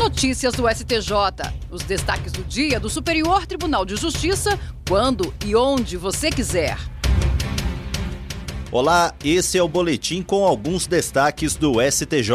Notícias do STJ. Os destaques do dia do Superior Tribunal de Justiça, quando e onde você quiser. Olá, esse é o boletim com alguns destaques do STJ.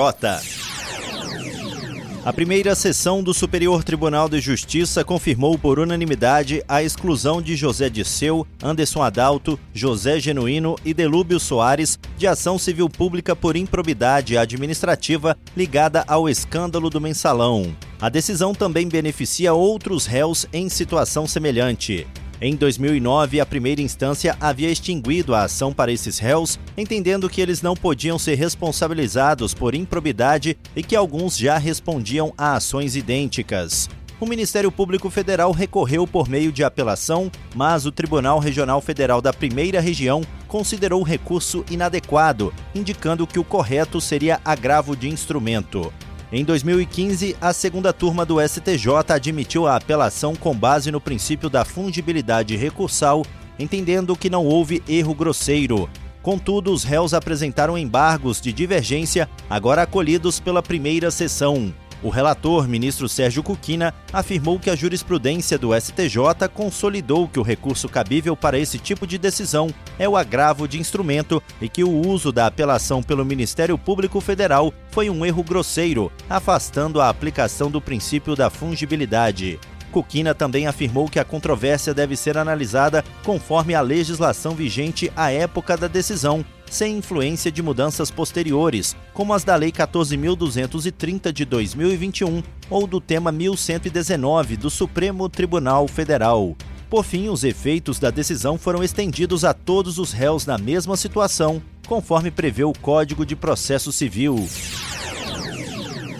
A primeira sessão do Superior Tribunal de Justiça confirmou por unanimidade a exclusão de José Dirceu, Anderson Adalto, José Genuíno e Delúbio Soares de ação civil pública por improbidade administrativa ligada ao escândalo do Mensalão. A decisão também beneficia outros réus em situação semelhante. Em 2009, a primeira instância havia extinguido a ação para esses réus, entendendo que eles não podiam ser responsabilizados por improbidade e que alguns já respondiam a ações idênticas. O Ministério Público Federal recorreu por meio de apelação, mas o Tribunal Regional Federal da Primeira Região considerou o recurso inadequado, indicando que o correto seria agravo de instrumento. Em 2015, a segunda turma do STJ admitiu a apelação com base no princípio da fungibilidade recursal, entendendo que não houve erro grosseiro. Contudo, os réus apresentaram embargos de divergência, agora acolhidos pela primeira sessão. O relator, ministro Sérgio Cuquina, afirmou que a jurisprudência do STJ consolidou que o recurso cabível para esse tipo de decisão é o agravo de instrumento e que o uso da apelação pelo Ministério Público Federal foi um erro grosseiro, afastando a aplicação do princípio da fungibilidade. Cuquina também afirmou que a controvérsia deve ser analisada conforme a legislação vigente à época da decisão, sem influência de mudanças posteriores, como as da Lei 14.230 de 2021 ou do tema 1119 do Supremo Tribunal Federal. Por fim, os efeitos da decisão foram estendidos a todos os réus na mesma situação, conforme prevê o Código de Processo Civil.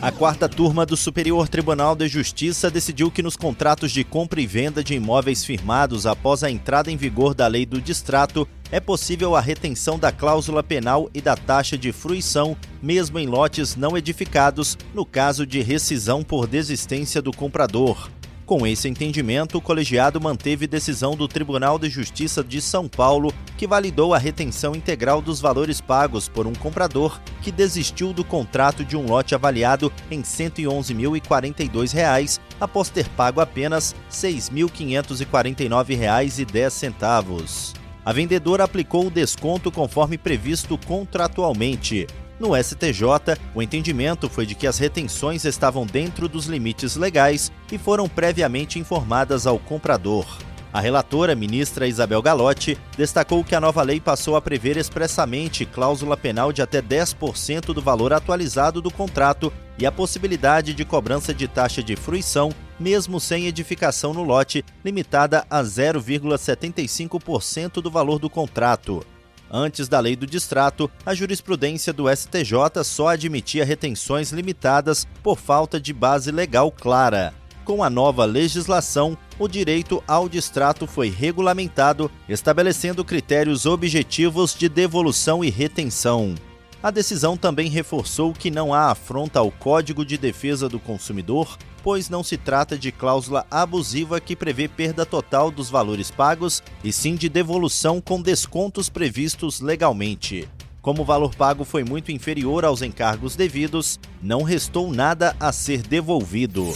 A quarta turma do Superior Tribunal de Justiça decidiu que nos contratos de compra e venda de imóveis firmados após a entrada em vigor da Lei do Distrato, é possível a retenção da cláusula penal e da taxa de fruição, mesmo em lotes não edificados, no caso de rescisão por desistência do comprador. Com esse entendimento, o colegiado manteve decisão do Tribunal de Justiça de São Paulo, que validou a retenção integral dos valores pagos por um comprador que desistiu do contrato de um lote avaliado em R$ 111.042, após ter pago apenas R$ 6.549,10. A vendedora aplicou o desconto conforme previsto contratualmente. No STJ, o entendimento foi de que as retenções estavam dentro dos limites legais e foram previamente informadas ao comprador. A relatora, ministra Isabel Galotti, destacou que a nova lei passou a prever expressamente cláusula penal de até 10% do valor atualizado do contrato e a possibilidade de cobrança de taxa de fruição, mesmo sem edificação no lote, limitada a 0,75% do valor do contrato. Antes da Lei do Distrato, a jurisprudência do STJ só admitia retenções limitadas por falta de base legal clara. Com a nova legislação, o direito ao distrato foi regulamentado, estabelecendo critérios objetivos de devolução e retenção. A decisão também reforçou que não há afronta ao Código de Defesa do Consumidor, pois não se trata de cláusula abusiva que prevê perda total dos valores pagos, e sim de devolução com descontos previstos legalmente. Como o valor pago foi muito inferior aos encargos devidos, não restou nada a ser devolvido.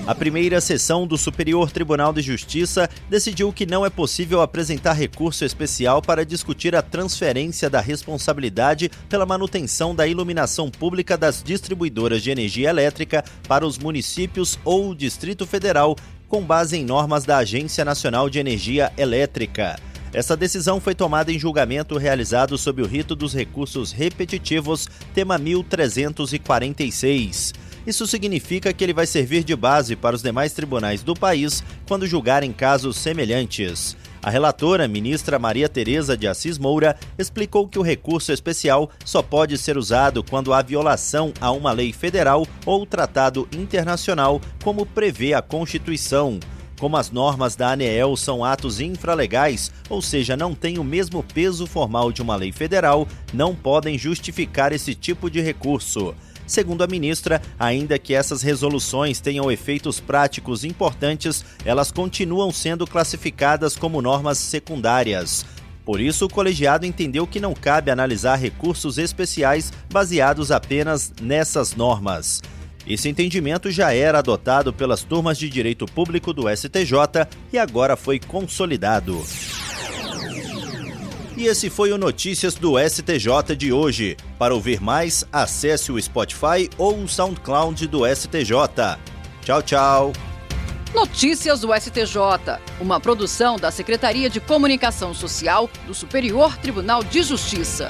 A primeira sessão do Superior Tribunal de Justiça decidiu que não é possível apresentar recurso especial para discutir a transferência da responsabilidade pela manutenção da iluminação pública das distribuidoras de energia elétrica para os municípios ou o Distrito Federal, com base em normas da Agência Nacional de Energia Elétrica. Essa decisão foi tomada em julgamento realizado sob o rito dos recursos repetitivos, tema 1346. Isso significa que ele vai servir de base para os demais tribunais do país quando julgarem casos semelhantes. A relatora, ministra Maria Tereza de Assis Moura, explicou que o recurso especial só pode ser usado quando há violação a uma lei federal ou tratado internacional, como prevê a Constituição. Como as normas da ANEEL são atos infralegais, ou seja, não têm o mesmo peso formal de uma lei federal, não podem justificar esse tipo de recurso. Segundo a ministra, ainda que essas resoluções tenham efeitos práticos importantes, elas continuam sendo classificadas como normas secundárias. Por isso, o colegiado entendeu que não cabe analisar recursos especiais baseados apenas nessas normas. Esse entendimento já era adotado pelas turmas de Direito Público do STJ e agora foi consolidado. E esse foi o Notícias do STJ de hoje. Para ouvir mais, acesse o Spotify ou o SoundCloud do STJ. Tchau, tchau. Notícias do STJ, uma produção da Secretaria de Comunicação Social do Superior Tribunal de Justiça.